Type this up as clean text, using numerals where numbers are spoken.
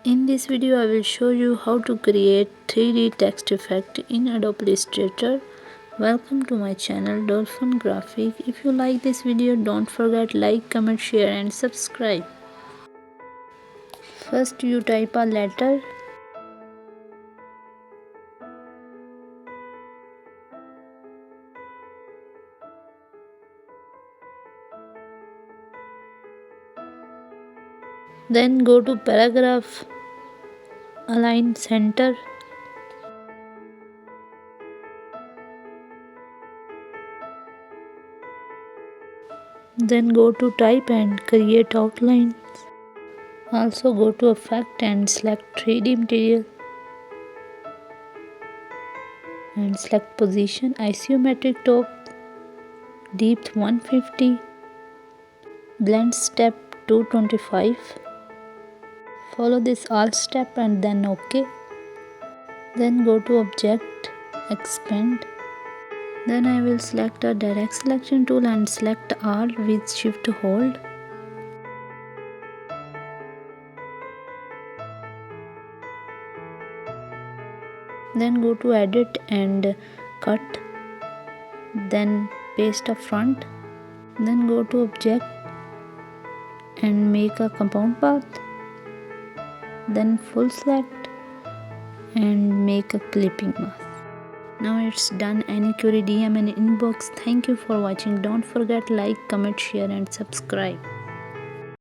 In this video I will show you how to create 3D text effect in Adobe Illustrator. Welcome to my channel Dolphin Graphic. If you like this video, don't forget like, comment, share and subscribe. First you type a letter. Then go to paragraph, align center. Then go to type and create outline. Also go to effect and select 3D material and select position isometric top, depth 150, blend step 225. Follow this all step and then OK. Then go to object, expand. Then I will select a direct selection tool and select all with shift hold. Then go to edit and cut. Then paste a front. Then go to object and make a compound path. Then full select and make a clipping mask. Now it's done. Any query, DM and inbox. Thank you for watching. Don't forget like, comment, share and subscribe.